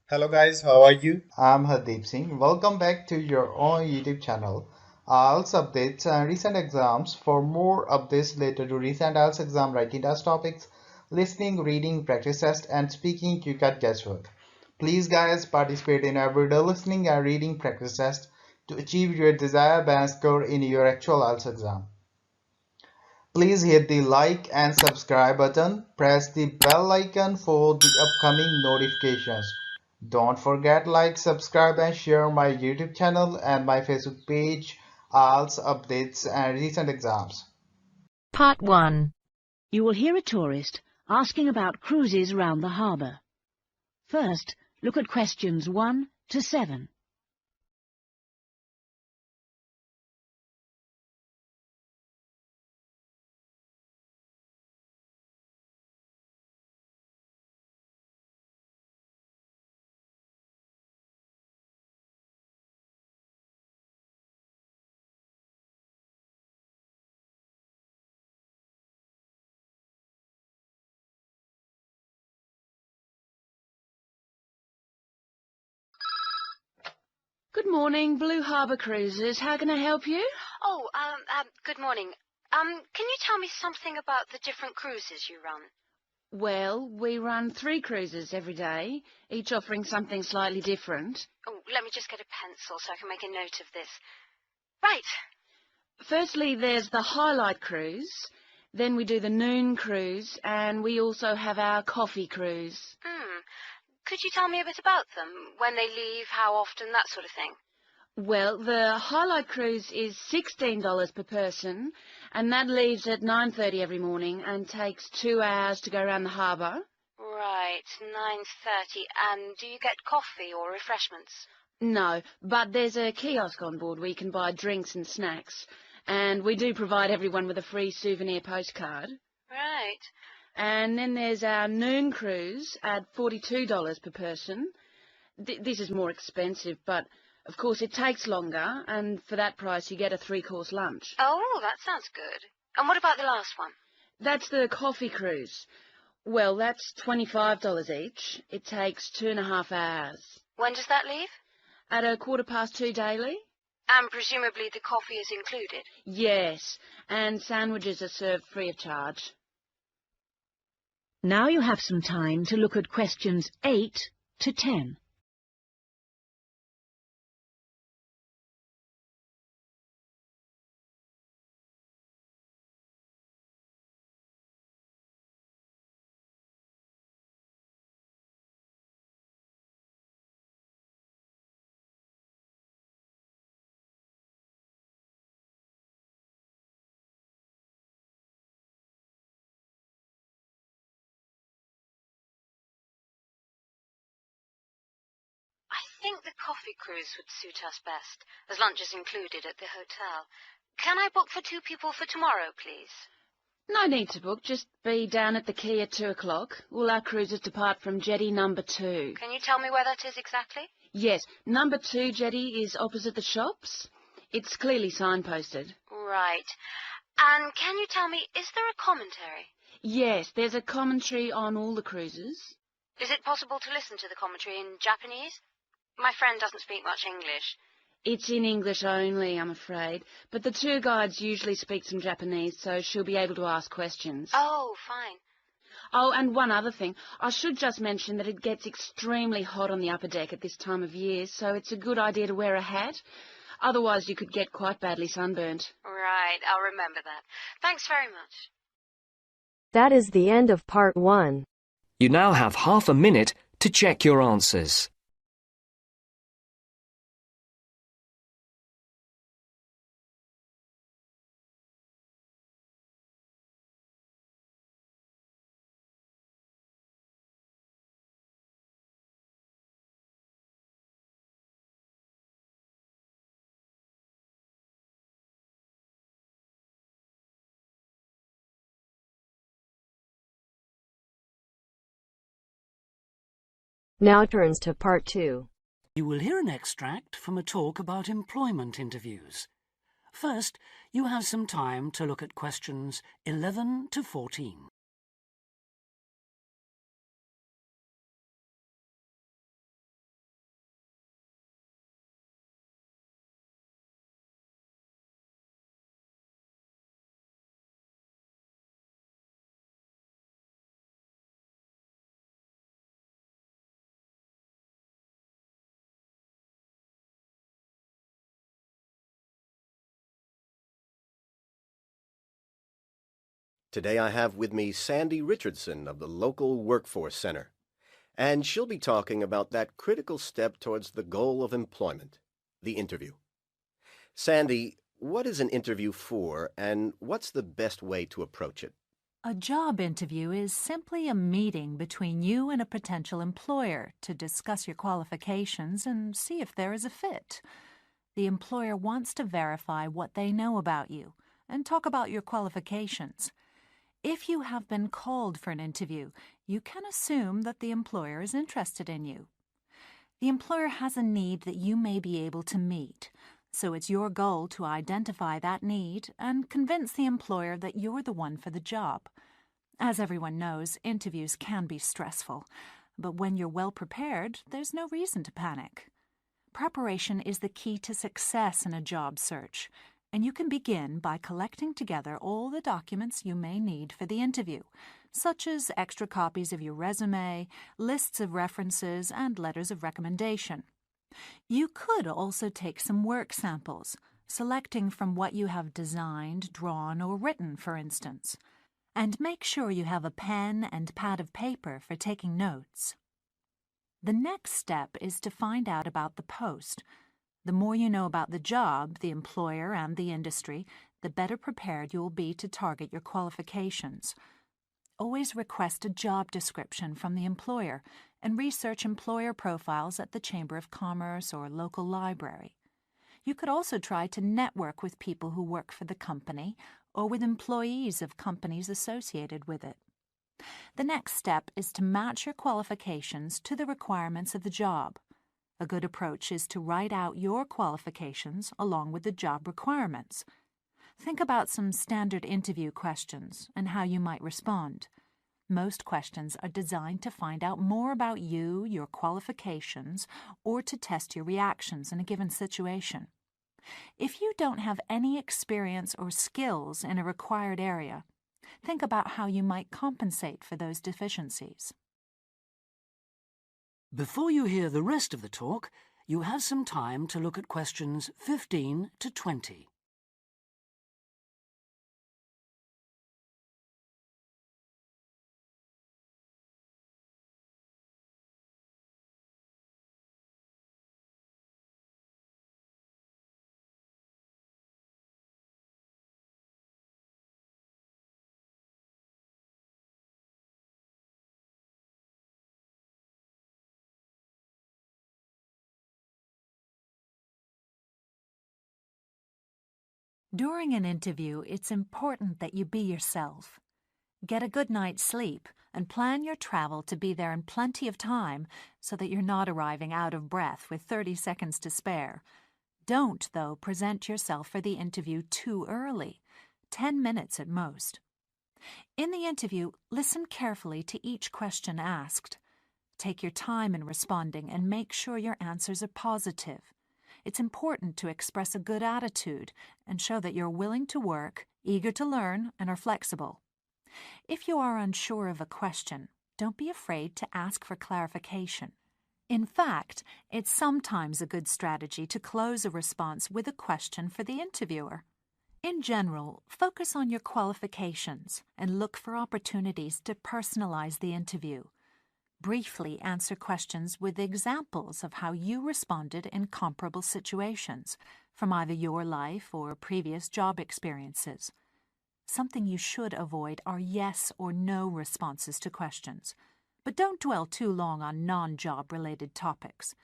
Hello guys, how are you? I'm Hardeep Singh. Welcome back to your own YouTube channel. IELTS updates and recent exams. For more updates related to recent IELTS exam writing test topics, listening, reading, practice test, and speaking, you got guesswork. Please guys participate in everyday listening and reading practice test to achieve your desired band score in your actual IELTS exam. Please hit the like and subscribe button. Press the bell icon for the upcoming notifications. Don't forget like, subscribe and share my YouTube channel and my Facebook page, IELTS updates and recent exams. Part 1. You will hear a tourist asking about cruises round the harbour. First, look at questions 1 to 7. Good morning, Blue Harbour Cruises. How can I help you? Good morning. Can you tell me something about the different cruises you run? Well, we run 3 cruises every day, each offering something slightly different. Oh, let me just get a pencil so I can make a note of this. Right. Firstly, there's the Highlight Cruise. Then we do the Noon Cruise, and we also have our Coffee Cruise. Could you tell me a bit about them? When they leave, how often, that sort of thing? Well, the Highlight Cruise is $16 per person, and that leaves at 9:30 every morning and takes 2 hours to go around the harbour. Right, 9:30. And do you get coffee or refreshments? No, but there's a kiosk on board where you can buy drinks and snacks, and we do provide everyone with a free souvenir postcard. Right. And then there's our Noon Cruise at $42 per person. This is more expensive, but of course it takes longer, and for that price you get a 3-course lunch. Oh, that sounds good. And what about the last one? That's the Coffee Cruise. Well, that's $25 each. It takes 2.5 hours. When does that leave? At 2:15 daily? And presumably the coffee is included? Yes, and sandwiches are served free of charge. Now you have some time to look at questions 8 to 10. I think the coffee cruise would suit us best, as lunch is included at the hotel. Can I book for 2 people for tomorrow, please? No need to book, just be down at the quay at 2 o'clock. All our cruises depart from jetty number 2. Can you tell me where that is exactly? Yes, number 2 jetty is opposite the shops. It's clearly signposted. Right. And can you tell me, is there a commentary? Yes, there's a commentary on all the cruises. Is it possible to listen to the commentary in Japanese? My friend doesn't speak much English. It's in English only, I'm afraid, but the tour guides usually speak some Japanese, so she'll be able to ask questions. Oh, fine. Oh, and one other thing. I should just mention that it gets extremely hot on the upper deck at this time of year, so it's a good idea to wear a hat. Otherwise, you could get quite badly sunburnt. Right, I'll remember that. Thanks very much. That is the end of part 1. You now have half a minute to check your answers. Now turns to part 2. You will hear an extract from a talk about employment interviews. First, you have some time to look at questions 11 to 14. Today I have with me Sandy Richardson of the local Workforce Center, and she'll be talking about that critical step towards the goal of employment, the interview. Sandy, what is an interview for, and what's the best way to approach it? A job interview is simply a meeting between you and a potential employer to discuss your qualifications and see if there is a fit. The employer wants to verify what they know about you and talk about your qualifications. If you have been called for an interview, you can assume that the employer is interested in you. The employer has a need that you may be able to meet, so it's your goal to identify that need and convince the employer that you're the one for the job. As everyone knows, interviews can be stressful, but when you're well prepared, there's no reason to panic. Preparation is the key to success in a job search, and you can begin by collecting together all the documents you may need for the interview, such as extra copies of your resume, lists of references, and letters of recommendation. You could also take some work samples, selecting from what you have designed, drawn, or written, for instance. And make sure you have a pen and pad of paper for taking notes. The next step is to find out about the post. The more you know about the job, the employer, and the industry, the better prepared you will be to target your qualifications. Always request a job description from the employer and research employer profiles at the Chamber of Commerce or local library. You could also try to network with people who work for the company or with employees of companies associated with it. The next step is to match your qualifications to the requirements of the job. A good approach is to write out your qualifications along with the job requirements. Think about some standard interview questions and how you might respond. Most questions are designed to find out more about you, your qualifications, or to test your reactions in a given situation. If you don't have any experience or skills in a required area, think about how you might compensate for those deficiencies. Before you hear the rest of the talk, you have some time to look at questions 15 to 20. During an interview, it's important that you be yourself. Get a good night's sleep and plan your travel to be there in plenty of time so that you're not arriving out of breath with 30 seconds to spare. Don't, though, present yourself for the interview too early, 10 minutes at most. In the interview, listen carefully to each question asked. Take your time in responding and make sure your answers are positive. It's important to express a good attitude and show that you're willing to work, eager to learn, and are flexible. If you are unsure of a question, don't be afraid to ask for clarification. In fact, it's sometimes a good strategy to close a response with a question for the interviewer. In general, focus on your qualifications and look for opportunities to personalize the interview. Briefly answer questions with examples of how you responded in comparable situations, from either your life or previous job experiences. Something you should avoid are yes or no responses to questions, but don't dwell too long on non-job related topics.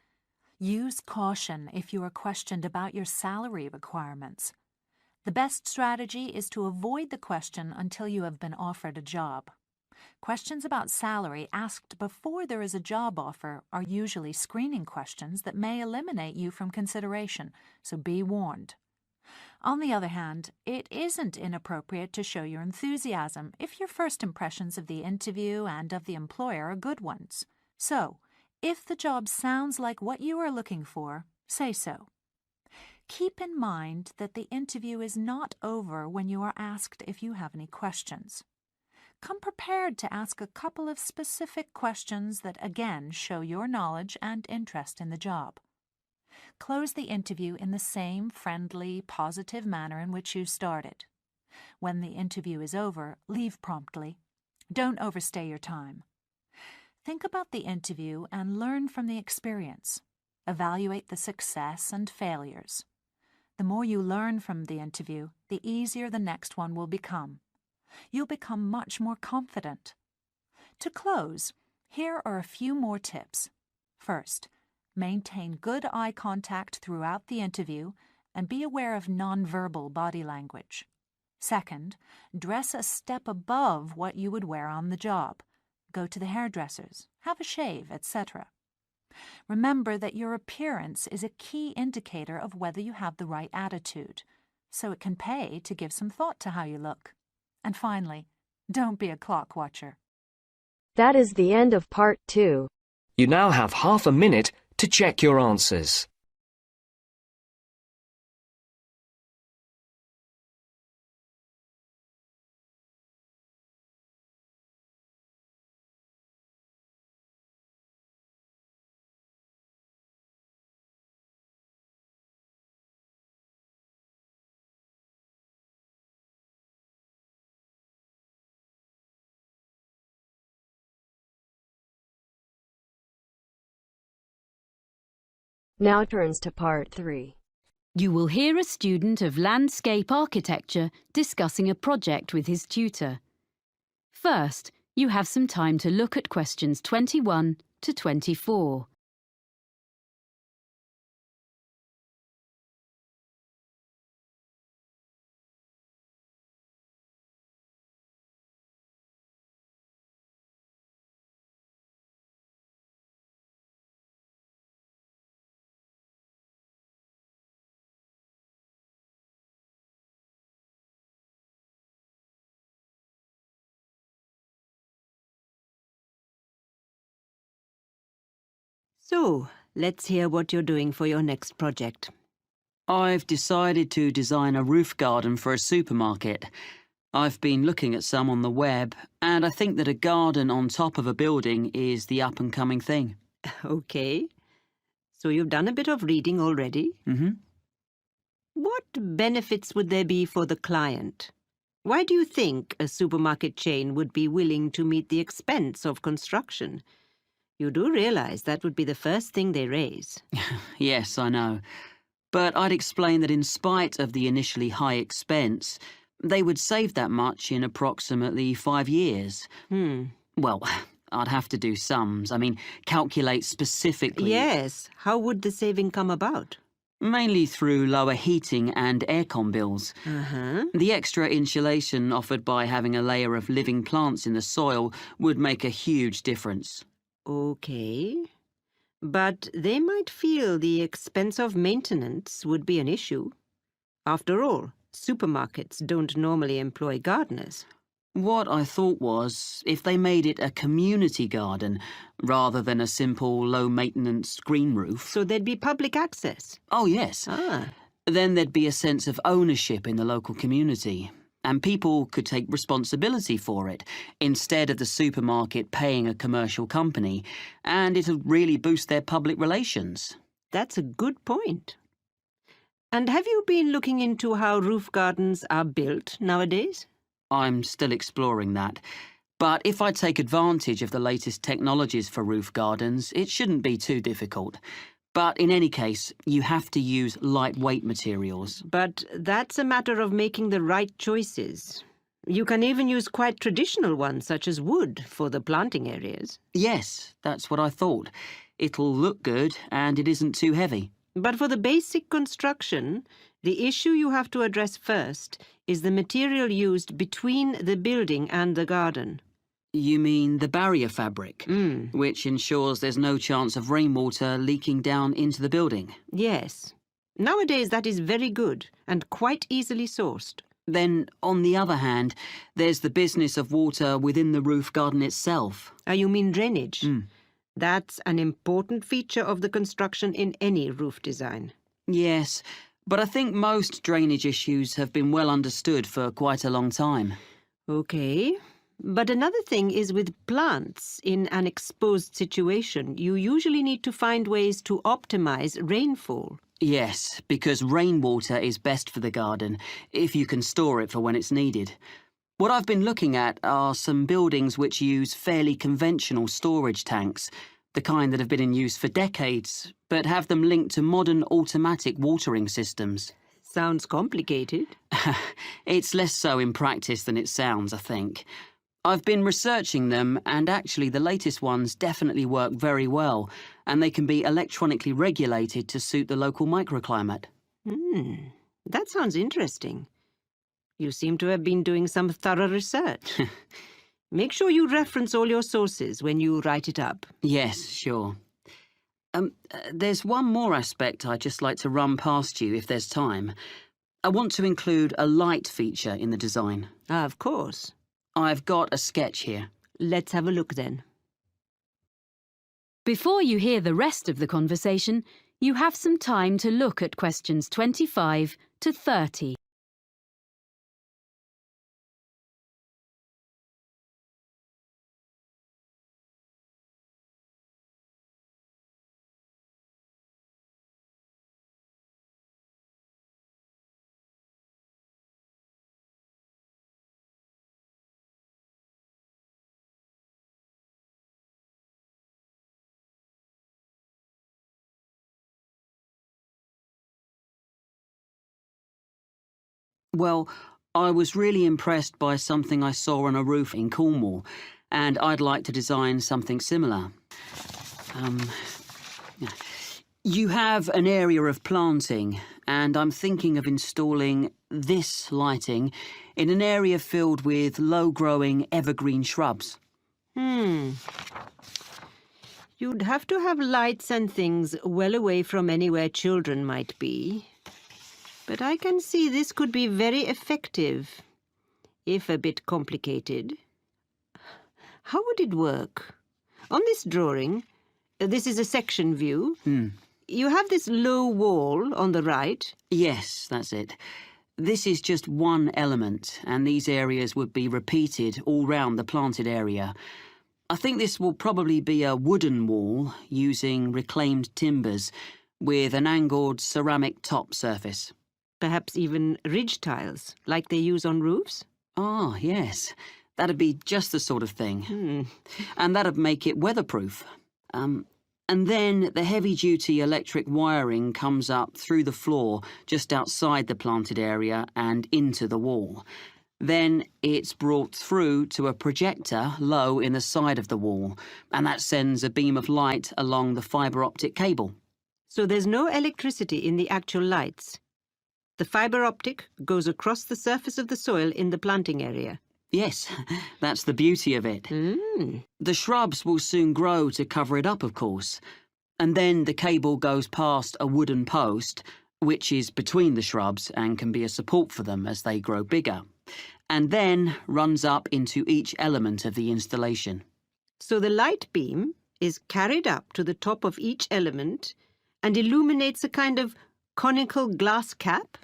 Use caution if you are questioned about your salary requirements. The best strategy is to avoid the question until you have been offered a job. Questions about salary asked before there is a job offer are usually screening questions that may eliminate you from consideration, so be warned. On the other hand, it isn't inappropriate to show your enthusiasm if your first impressions of the interview and of the employer are good ones. So, if the job sounds like what you are looking for, say so. Keep in mind that the interview is not over when you are asked if you have any questions. Come prepared to ask a couple of specific questions that again show your knowledge and interest in the job. Close the interview in the same friendly, positive manner in which you started. When the interview is over, leave promptly. Don't overstay your time. Think about the interview and learn from the experience. Evaluate the success and failures. The more you learn from the interview, the easier the next one will become. You'll become much more confident. To close, here are a few more tips. First, maintain good eye contact throughout the interview and be aware of nonverbal body language. Second, dress a step above what you would wear on the job. Go to the hairdressers, have a shave, etc. Remember that your appearance is a key indicator of whether you have the right attitude, so it can pay to give some thought to how you look. And finally, don't be a clock watcher. That is the end of part 2. You now have half a minute to check your answers. Now turns to part 3. You will hear a student of landscape architecture discussing a project with his tutor. First, you have some time to look at questions 21 to 24. So, let's hear what you're doing for your next project. I've decided to design a roof garden for a supermarket. I've been looking at some on the web, and I think that a garden on top of a building is the up-and-coming thing. Okay. So you've done a bit of reading already? Mm-hmm. What benefits would there be for the client? Why do you think a supermarket chain would be willing to meet the expense of construction? You do realize that would be the first thing they raise. Yes, I know. But I'd explain that in spite of the initially high expense, they would save that much in approximately 5 years. Well, I'd have to do sums. I mean, calculate specifically. Yes. How would the saving come about? Mainly through lower heating and aircon bills. The extra insulation offered by having a layer of living plants in the soil would make a huge difference. Okay. But they might feel the expense of maintenance would be an issue. After all, supermarkets don't normally employ gardeners. What I thought was, if they made it a community garden, rather than a simple, low-maintenance green roof... So there'd be public access? Oh, yes. Then there'd be a sense of ownership in the local community, and people could take responsibility for it, instead of the supermarket paying a commercial company, and it'll really boost their public relations. That's a good point. And have you been looking into how roof gardens are built nowadays? I'm still exploring that. But if I take advantage of the latest technologies for roof gardens, it shouldn't be too difficult. But in any case, you have to use lightweight materials. But that's a matter of making the right choices. You can even use quite traditional ones, such as wood, for the planting areas. Yes, that's what I thought. It'll look good, and it isn't too heavy. But for the basic construction, the issue you have to address first is the material used between the building and the garden. You mean the barrier fabric, which ensures there's no chance of rainwater leaking down into the building? Yes. Nowadays that is very good and quite easily sourced. Then, on the other hand, there's the business of water within the roof garden itself. You mean drainage? That's an important feature of the construction in any roof design. Yes, but I think most drainage issues have been well understood for quite a long time. Okay. But another thing is with plants in an exposed situation, you usually need to find ways to optimize rainfall. Yes, because rainwater is best for the garden, if you can store it for when it's needed. What I've been looking at are some buildings which use fairly conventional storage tanks, the kind that have been in use for decades, but have them linked to modern automatic watering systems. Sounds complicated. It's less so in practice than it sounds, I think. I've been researching them, and actually the latest ones definitely work very well, and they can be electronically regulated to suit the local microclimate. That sounds interesting. You seem to have been doing some thorough research. Make sure you reference all your sources when you write it up. Yes, sure. There's one more aspect I'd just like to run past you if there's time. I want to include a light feature in the design. Of course. I've got a sketch here. Let's have a look then. Before you hear the rest of the conversation, you have some time to look at questions 25 to 30. Well, I was really impressed by something I saw on a roof in Cornwall, and I'd like to design something similar. You have an area of planting, and I'm thinking of installing this lighting in an area filled with low-growing evergreen shrubs. You'd have to have lights and things well away from anywhere children might be. But I can see this could be very effective, if a bit complicated. How would it work? On this drawing, this is a section view. You have this low wall on the right. Yes, that's it. This is just one element, and these areas would be repeated all round the planted area. I think this will probably be a wooden wall using reclaimed timbers with an angled ceramic top surface. Perhaps even ridge tiles, like they use on roofs? Ah, yes. That'd be just the sort of thing. And that'd make it weatherproof. And then the heavy-duty electric wiring comes up through the floor just outside the planted area and into the wall. Then it's brought through to a projector low in the side of the wall, and that sends a beam of light along the fibre optic cable. So there's no electricity in the actual lights? The fibre optic goes across the surface of the soil in the planting area? Yes, that's the beauty of it. The shrubs will soon grow to cover it up, of course. And then the cable goes past a wooden post, which is between the shrubs and can be a support for them as they grow bigger, and then runs up into each element of the installation. So the light beam is carried up to the top of each element and illuminates a kind of conical glass cap?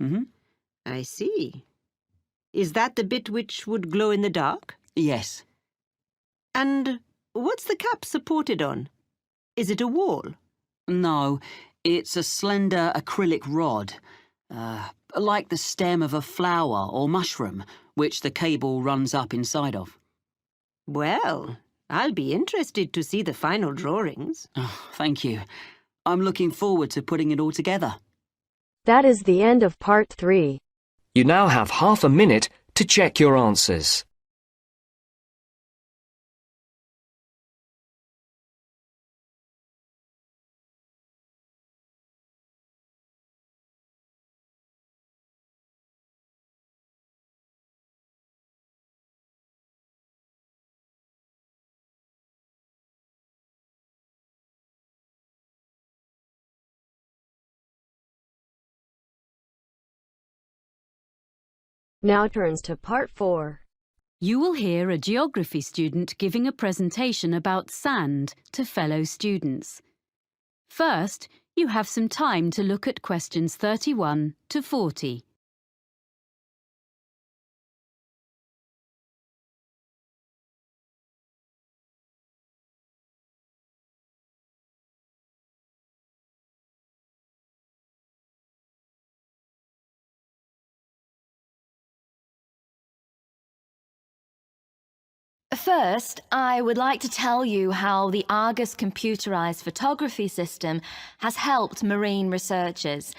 I see. Is that the bit which would glow in the dark? Yes. And what's the cap supported on? Is it a wall? No, it's a slender acrylic rod, like the stem of a flower or mushroom, which the cable runs up inside of. Well, I'll be interested to see the final drawings. Oh, thank you. I'm looking forward to putting it all together. That is the end of part 3. You now have half a minute to check your answers. Now turns to part 4. You will hear a geography student giving a presentation about sand to fellow students. First, you have some time to look at questions 31 to 40. First, I would like to tell you how the Argus computerized photography system has helped marine researchers.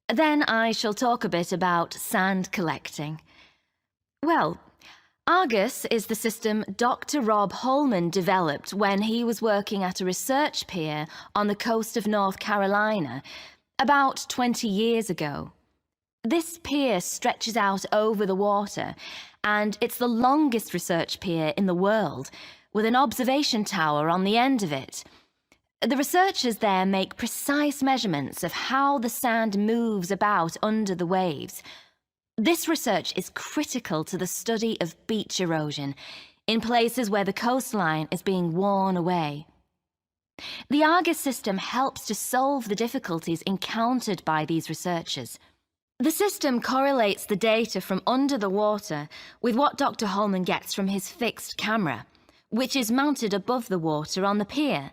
Then I shall talk a bit about sand collecting. Well, Argus is the system Dr. Rob Holman developed when he was working at a research pier on the coast of North Carolina about 20 years ago. This pier stretches out over the water, and it's the longest research pier in the world, with an observation tower on the end of it. The researchers there make precise measurements of how the sand moves about under the waves. This research is critical to the study of beach erosion in places where the coastline is being worn away. The Argus system helps to solve the difficulties encountered by these researchers. The system correlates the data from under the water with what Dr. Holman gets from his fixed camera, which is mounted above the water on the pier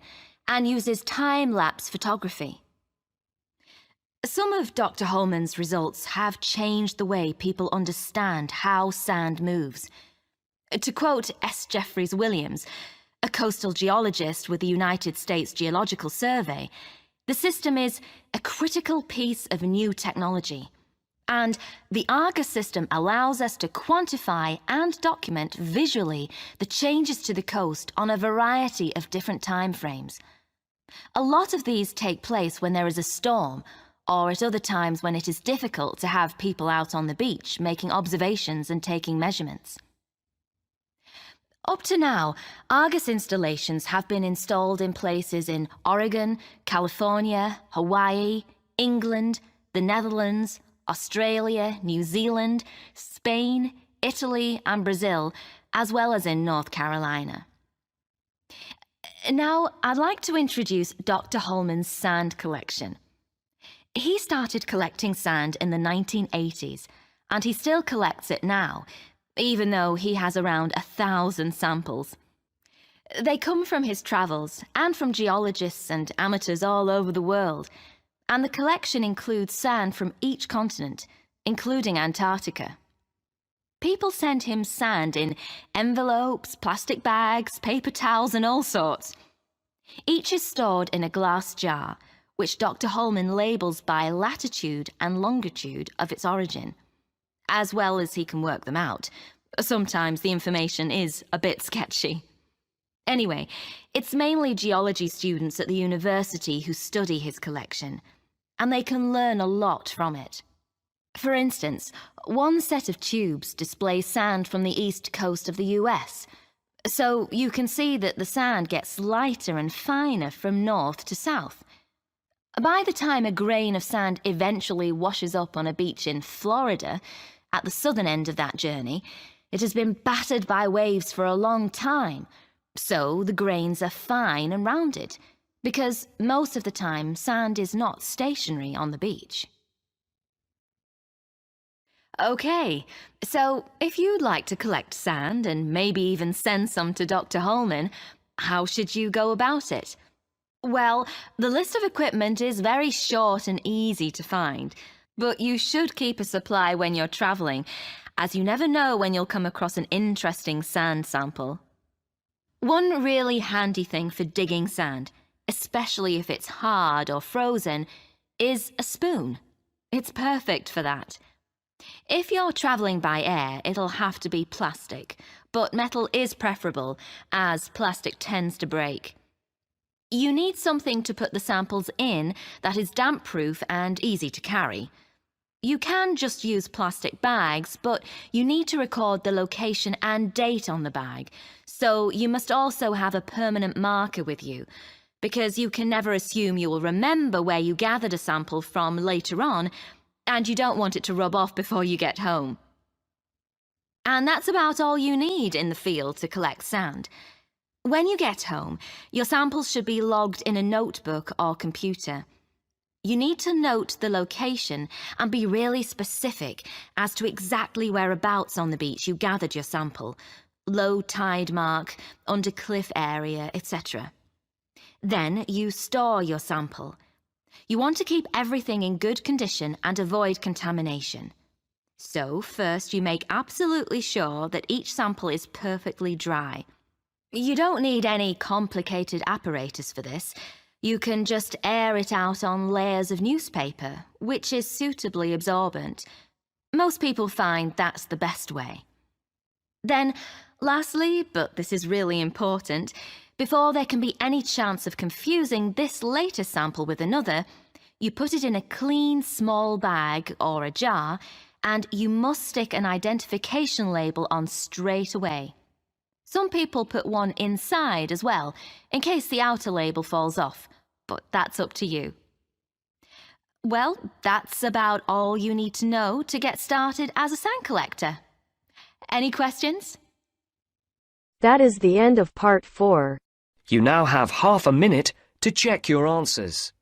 and uses time-lapse photography. Some of Dr. Holman's results have changed the way people understand how sand moves. To quote S. Jeffries Williams, a coastal geologist with the United States Geological Survey, the system is a critical piece of new technology. And the Argus system allows us to quantify and document visually the changes to the coast on a variety of different time frames. A lot of these take place when there is a storm, or at other times when it is difficult to have people out on the beach making observations and taking measurements. Up to now, Argus installations have been installed in places in Oregon, California, Hawaii, England, the Netherlands, Australia, New Zealand, Spain, Italy, and Brazil, as well as in North Carolina. Now, I'd like to introduce Dr. Holman's sand collection. He started collecting sand in the 1980s, and he still collects it now, even though he has around 1,000 samples. They come from his travels and from geologists and amateurs all over the world, and the collection includes sand from each continent, including Antarctica. People send him sand in envelopes, plastic bags, paper towels, and all sorts. Each is stored in a glass jar, which Dr. Holman labels by latitude and longitude of its origin, as well as he can work them out. Sometimes the information is a bit sketchy. Anyway, it's mainly geology students at the university who study his collection, and they can learn a lot from it. For instance, one set of tubes displays sand from the east coast of the US, so you can see that the sand gets lighter and finer from north to south. By the time a grain of sand eventually washes up on a beach in Florida, at the southern end of that journey, it has been battered by waves for a long time, so the grains are fine and rounded, because most of the time sand is not stationary on the beach. Okay, so if you'd like to collect sand and maybe even send some to Dr. Holman, how should you go about it? Well, the list of equipment is very short and easy to find, but you should keep a supply when you're traveling, as you never know when you'll come across an interesting sand sample. One really handy thing for digging sand, especially if it's hard or frozen, is a spoon. It's perfect for that. If you're travelling by air, it'll have to be plastic, but metal is preferable, as plastic tends to break. You need something to put the samples in that is damp-proof and easy to carry. You can just use plastic bags, but you need to record the location and date on the bag, so you must also have a permanent marker with you, because you can never assume you will remember where you gathered a sample from later on, and you don't want it to rub off before you get home. And that's about all you need in the field to collect sand. When you get home, your samples should be logged in a notebook or computer. You need to note the location and be really specific as to exactly whereabouts on the beach you gathered your sample, low tide mark, under cliff area, etc. Then you store your sample. You want to keep everything in good condition and avoid contamination. So first you make absolutely sure that each sample is perfectly dry. You don't need any complicated apparatus for this. You can just air it out on layers of newspaper, which is suitably absorbent. Most people find that's the best way. Then, lastly, but this is really important, before there can be any chance of confusing this latest sample with another, you put it in a clean small bag or a jar, and you must stick an identification label on straight away. Some people put one inside as well, in case the outer label falls off, but that's up to you. Well, that's about all you need to know to get started as a sound collector. Any questions? That is the end of part 4. You now have half a minute to check your answers.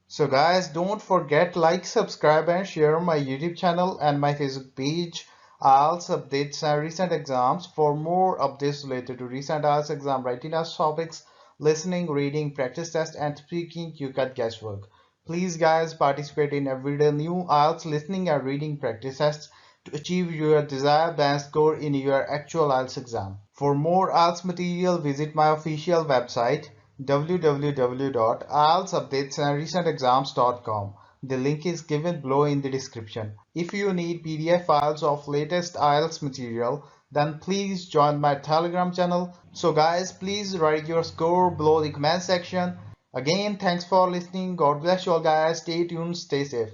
So guys, don't forget like, subscribe and share my YouTube channel and my Facebook page. IELTS updates and recent exams. For more updates related to recent IELTS exam writing test topics, listening, reading, practice test and speaking, you got guesswork. Please guys, participate in everyday new IELTS listening and reading practice tests to achieve your desired band score in your actual IELTS exam. For more IELTS material, visit my official website www.ieltsupdatesandrecentexams.com. The link is given below in the description. If you need PDF files of latest IELTS material, then please join my Telegram channel. So guys, please write your score below the comment section. Again, thanks for listening. God bless you all guys. Stay tuned, stay safe.